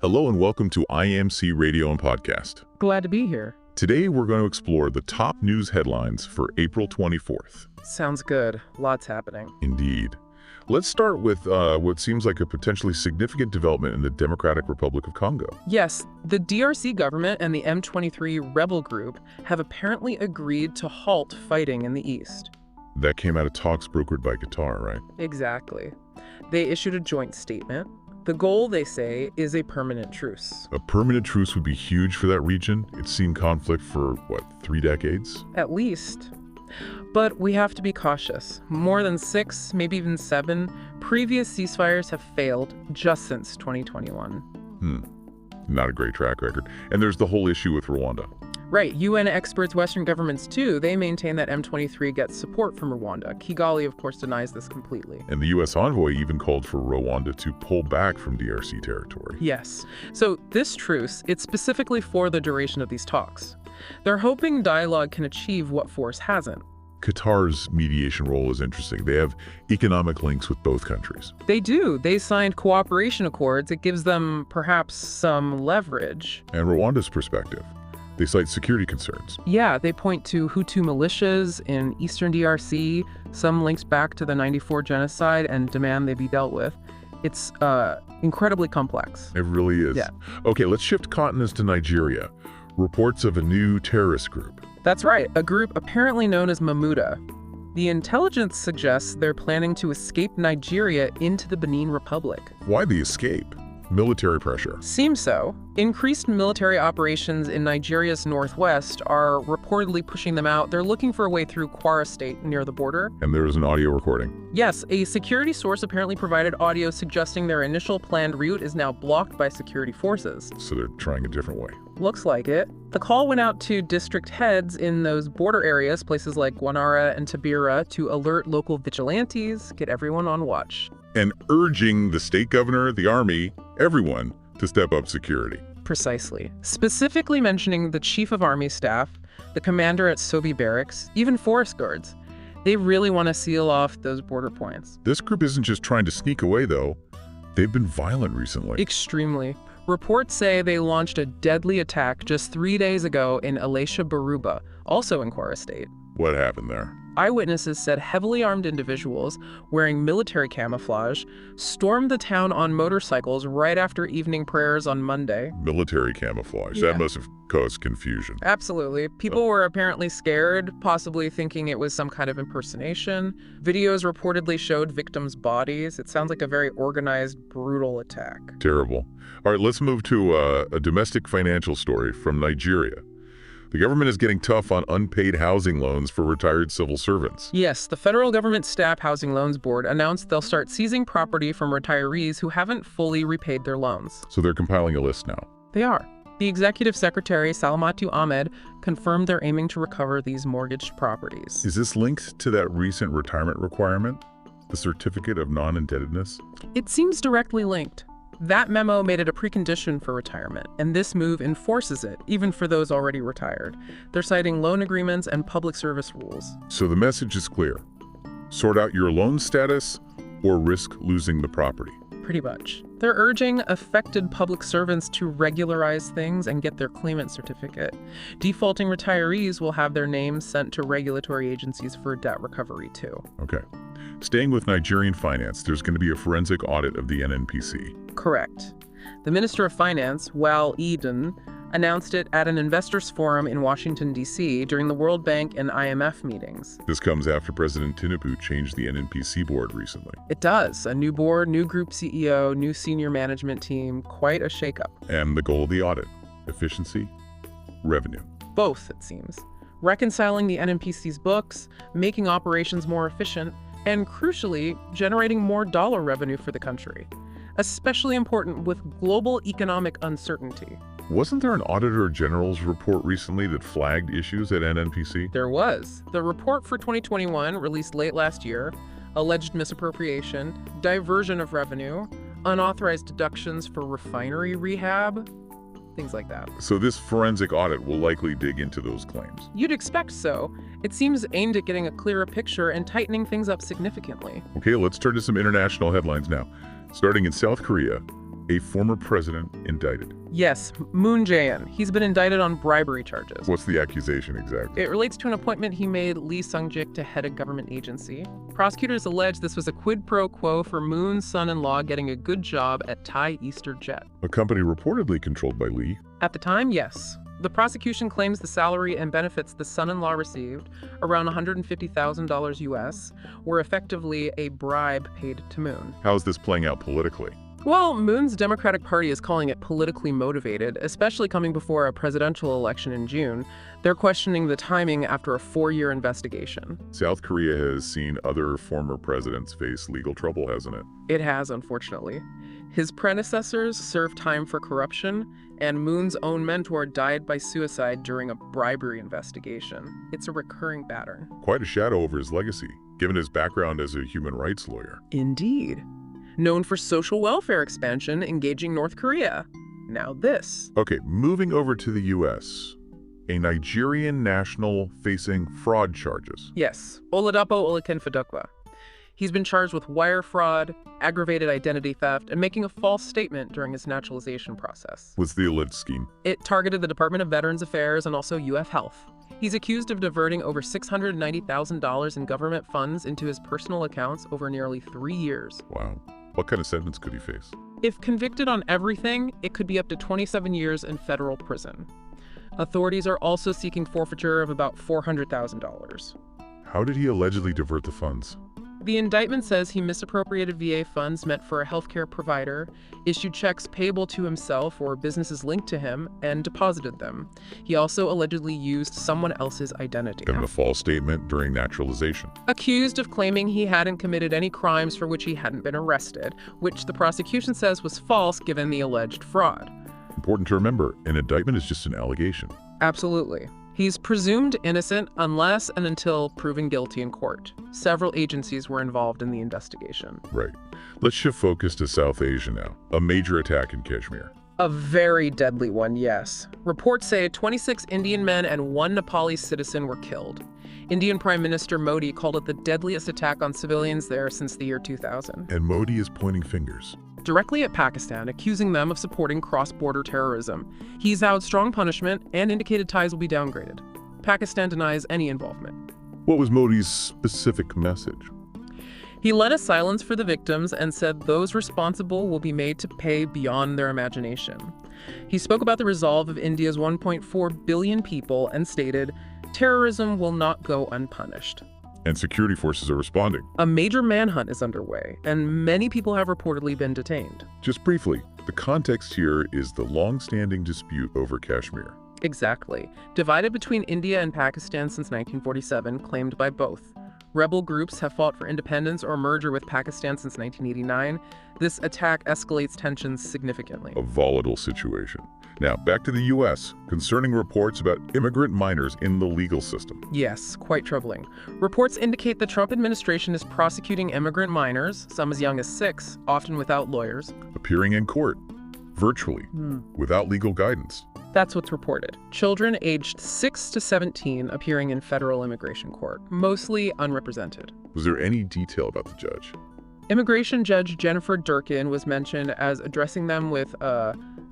Hello and welcome to IMC Radio and Podcast. Glad to be here. Today we're going to explore the top news headlines for April 24th. Sounds good. Lots happening. Indeed. Let's start with what seems like a potentially significant development in the Democratic Republic of Congo. Yes, the DRC government and the M23 rebel group have apparently agreed to halt fighting in the east. That came out of talks brokered by Qatar, right? Exactly. They issued a joint statement. The goal, they say, is a permanent truce. A permanent truce would be huge for that region. It's seen conflict for, 3 decades? At least. But we have to be cautious. More than 6, maybe even 7, previous ceasefires have failed just since 2021. Not a great track record. And there's the whole issue with Rwanda. Right. UN experts, Western governments too, they maintain that M23 gets support from Rwanda. Kigali, of course, denies this completely. And the U.S. envoy even called for Rwanda to pull back from DRC territory. Yes. So this truce, it's specifically for the duration of these talks. They're hoping dialogue can achieve what force hasn't. Qatar's mediation role is interesting. They have economic links with both countries. They do. They signed cooperation accords. It gives them perhaps some leverage. And Rwanda's perspective. They cite security concerns. Yeah, they point to Hutu militias in eastern DRC, some links back to the '94 genocide, and demand they be dealt with. It's incredibly complex. It really is. Yeah. Okay, let's shift continents to Nigeria. Reports of a new terrorist group. That's right, a group apparently known as Mahmuda. The intelligence suggests they're planning to escape Nigeria into the Benin Republic. Why the escape? Military pressure. Seems so. Increased military operations in Nigeria's northwest are reportedly pushing them out. They're looking for a way through Kwara State near the border. And there is an audio recording. Yes, a security source apparently provided audio suggesting their initial planned route is now blocked by security forces. So they're trying a different way. Looks like it. The call went out to district heads in those border areas, places like Gwanara and Tabira, to alert local vigilantes, get everyone on watch. And urging the state governor, the army, everyone to step up security. Precisely. Specifically mentioning the chief of army staff, the commander at Sobi Barracks, even forest guards. They really want to seal off those border points. This group isn't just trying to sneak away, though. They've been violent recently. Extremely. Reports say they launched a deadly attack just 3 days ago in Elisha Baruba, also in Kwara State. What happened there? Eyewitnesses said heavily armed individuals wearing military camouflage stormed the town on motorcycles right after evening prayers on Monday. Military camouflage. Yeah. That must have caused confusion. Absolutely. People were apparently scared, possibly thinking it was some kind of impersonation. Videos reportedly showed victims' bodies. It sounds like a very organized, brutal attack. Terrible. All right, let's move to a domestic financial story from Nigeria. The government is getting tough on unpaid housing loans for retired civil servants. Yes, the federal government Staff Housing Loans Board announced they'll start seizing property from retirees who haven't fully repaid their loans. So they're compiling a list now. They are. The executive secretary, Salamatu Ahmed, confirmed they're aiming to recover these mortgaged properties. Is this linked to that recent retirement requirement? The certificate of non-indebtedness? It seems directly linked. That memo made it a precondition for retirement, and this move enforces it, even for those already retired. They're citing loan agreements and public service rules. So the message is clear. Sort out your loan status or risk losing the property. Pretty much. They're urging affected public servants to regularize things and get their claimant certificate. Defaulting retirees will have their names sent to regulatory agencies for debt recovery, too. Okay. Staying with Nigerian finance, there's going to be a forensic audit of the NNPC. Correct. The Minister of Finance, Wal Eden, announced it at an investors forum in Washington, D.C. during the World Bank and IMF meetings. This comes after President Tinubu changed the NNPC board recently. It does. A new board, new group CEO, new senior management team, quite a shakeup. And the goal of the audit: efficiency, revenue. Both, it seems. Reconciling the NNPC's books, making operations more efficient, and crucially, generating more dollar revenue for the country. Especially important with global economic uncertainty. Wasn't there an Auditor General's report recently that flagged issues at NNPC? There was. The report for 2021, released late last year, alleged misappropriation, diversion of revenue, unauthorized deductions for refinery rehab, things like that. So this forensic audit will likely dig into those claims. You'd expect so. It seems aimed at getting a clearer picture and tightening things up significantly. Okay, let's turn to some international headlines now. Starting in South Korea, A former president indicted. Yes, Moon Jae-in. He's been indicted on bribery charges. What's the accusation exactly? It relates to an appointment he made Lee Sung-jik to head a government agency. Prosecutors allege this was a quid pro quo for Moon's son-in-law getting a good job at Thai Easterjet. A company reportedly controlled by Lee. At the time, yes. The prosecution claims the salary and benefits the son-in-law received, around $150,000 US, were effectively a bribe paid to Moon. How is this playing out politically? Well, Moon's Democratic Party is calling it politically motivated, especially coming before a presidential election in June. They're questioning the timing after a 4-year investigation. South Korea has seen other former presidents face legal trouble, hasn't it? It has, unfortunately. His predecessors served time for corruption, and Moon's own mentor died by suicide during a bribery investigation. It's a recurring pattern. Quite a shadow over his legacy, given his background as a human rights lawyer. Indeed. Known for social welfare expansion, engaging North Korea. Now this. Okay, moving over to the U.S. A Nigerian national facing fraud charges. Yes, Oladapo Olukenfadokwa. He's been charged with wire fraud, aggravated identity theft, and making a false statement during his naturalization process. What's the alleged scheme? It targeted the Department of Veterans Affairs and also UF Health. He's accused of diverting over $690,000 in government funds into his personal accounts over nearly 3 years. Wow. What kind of sentence could he face? If convicted on everything, it could be up to 27 years in federal prison. Authorities are also seeking forfeiture of about $400,000. How did he allegedly divert the funds? The indictment says he misappropriated VA funds meant for a healthcare provider, issued checks payable to himself or businesses linked to him, and deposited them. He also allegedly used someone else's identity. And a false statement during naturalization. Accused of claiming he hadn't committed any crimes for which he hadn't been arrested, which the prosecution says was false given the alleged fraud. Important to remember, an indictment is just an allegation. Absolutely. He's presumed innocent unless and until proven guilty in court. Several agencies were involved in the investigation. Right. Let's shift focus to South Asia now. A major attack in Kashmir. A very deadly one, yes. Reports say 26 Indian men and 1 Nepalese citizen were killed. Indian Prime Minister Modi called it the deadliest attack on civilians there since the year 2000. And Modi is pointing fingers. Directly at Pakistan, accusing them of supporting cross-border terrorism. He's vowed strong punishment and indicated ties will be downgraded. Pakistan denies any involvement. What was Modi's specific message? He led a silence for the victims and said those responsible will be made to pay beyond their imagination. He spoke about the resolve of India's 1.4 billion people and stated, "Terrorism will not go unpunished." And security forces are responding. A major manhunt is underway, and many people have reportedly been detained. Just briefly, the context here is the long-standing dispute over Kashmir. Exactly. Divided between India and Pakistan since 1947, claimed by both. Rebel groups have fought for independence or merger with Pakistan since 1989. This attack escalates tensions significantly. A volatile situation. Now, back to the U.S., concerning reports about immigrant minors in the legal system. Yes, quite troubling. Reports indicate the Trump administration is prosecuting immigrant minors, some as young as 6, often without lawyers. Appearing in court, virtually, without legal guidance. That's what's reported. Children aged 6 to 17 appearing in federal immigration court, mostly unrepresented. Was there any detail about the judge? Immigration Judge Jennifer Durkin was mentioned as addressing them with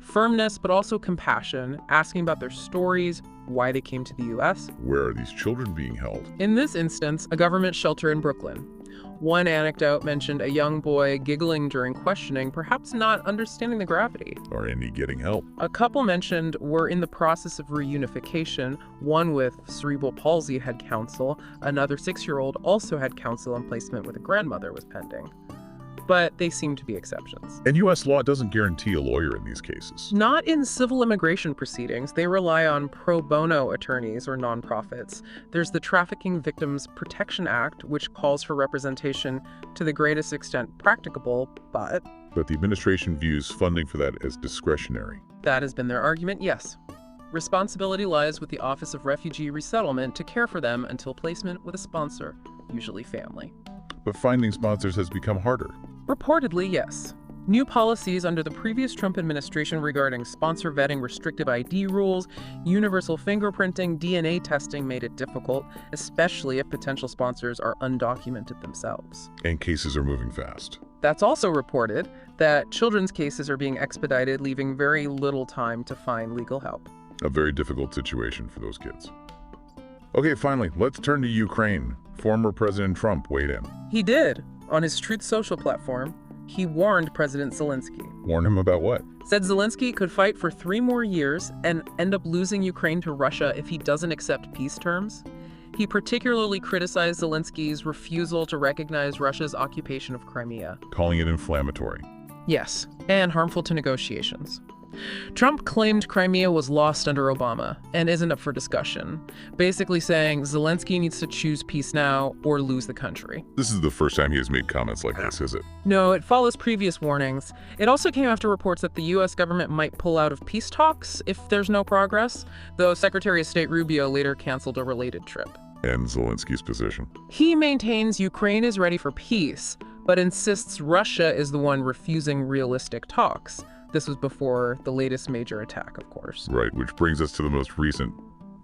firmness but also compassion, asking about their stories, why they came to the U.S. Where are these children being held? In this instance, a government shelter in Brooklyn. One anecdote mentioned a young boy giggling during questioning, perhaps not understanding the gravity. Are any getting help? A couple mentioned were in the process of reunification. One with cerebral palsy had counsel. Another 6-year-old also had counsel and placement with a grandmother was pending. But they seem to be exceptions. And U.S. law doesn't guarantee a lawyer in these cases. Not in civil immigration proceedings. They rely on pro bono attorneys or nonprofits. There's the Trafficking Victims Protection Act, which calls for representation to the greatest extent practicable, but the administration views funding for that as discretionary. That has been their argument, yes. Responsibility lies with the Office of Refugee Resettlement to care for them until placement with a sponsor, usually family. But finding sponsors has become harder. Reportedly, yes. New policies under the previous Trump administration regarding sponsor vetting, restrictive ID rules, universal fingerprinting, DNA testing made it difficult, especially if potential sponsors are undocumented themselves. And cases are moving fast. That's also reported that children's cases are being expedited, leaving very little time to find legal help. A very difficult situation for those kids. Okay, finally, let's turn to Ukraine. Former President Trump weighed in. He did. On his Truth Social platform, he warned President Zelensky. Warned him about what? Said Zelensky could fight for 3 more years and end up losing Ukraine to Russia if he doesn't accept peace terms. He particularly criticized Zelensky's refusal to recognize Russia's occupation of Crimea. Calling it inflammatory. Yes, and harmful to negotiations. Trump claimed Crimea was lost under Obama and isn't up for discussion, basically saying Zelensky needs to choose peace now or lose the country. This is the first time he has made comments like this, is it? No, it follows previous warnings. It also came after reports that the U.S. government might pull out of peace talks if there's no progress, though Secretary of State Rubio later canceled a related trip. And Zelensky's position. He maintains Ukraine is ready for peace, but insists Russia is the one refusing realistic talks. This was before the latest major attack, of course. Right, which brings us to the most recent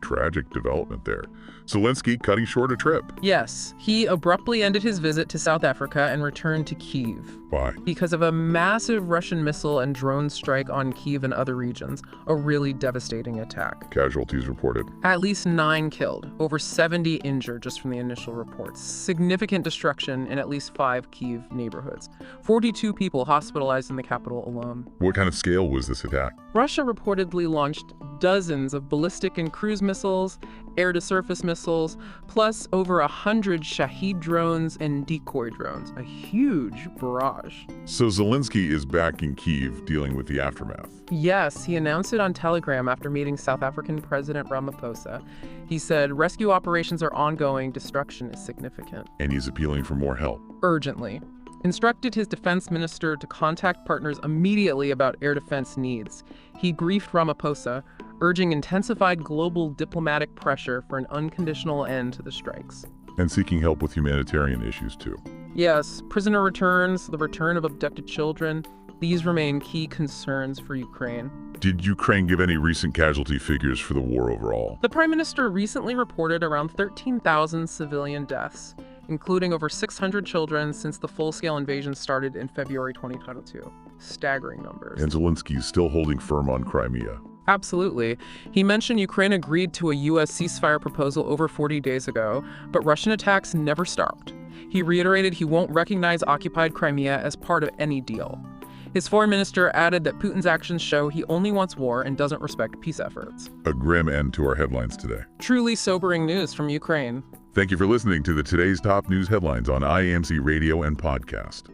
tragic development there. Zelensky cutting short a trip. Yes, he abruptly ended his visit to South Africa and returned to Kyiv. Why? Because of a massive Russian missile and drone strike on Kyiv and other regions, a really devastating attack. Casualties reported. At least 9 killed, over 70 injured just from the initial reports. Significant destruction in at least 5 Kyiv neighborhoods. 42 people hospitalized in the capital alone. What kind of scale was this attack? Russia reportedly launched dozens of ballistic and cruise missiles, air-to-surface missiles, plus over 100 Shahed drones and decoy drones. A huge barrage. So Zelensky is back in Kyiv dealing with the aftermath. Yes, he announced it on Telegram after meeting South African President Ramaphosa. He said rescue operations are ongoing, destruction is significant. And he's appealing for more help. Urgently. Instructed his defense minister to contact partners immediately about air defense needs. He briefed Ramaphosa, urging intensified global diplomatic pressure for an unconditional end to the strikes. And seeking help with humanitarian issues, too. Yes, prisoner returns, the return of abducted children, these remain key concerns for Ukraine. Did Ukraine give any recent casualty figures for the war overall? The Prime Minister recently reported around 13,000 civilian deaths, including over 600 children since the full-scale invasion started in February 2022. Staggering numbers. And Zelensky's still holding firm on Crimea. Absolutely. He mentioned Ukraine agreed to a U.S. ceasefire proposal over 40 days ago, but Russian attacks never stopped. He reiterated he won't recognize occupied Crimea as part of any deal. His foreign minister added that Putin's actions show he only wants war and doesn't respect peace efforts. A grim end to our headlines today. Truly sobering news from Ukraine. Thank you for listening to the Today's Top News Headlines on IAMC Radio and Podcast.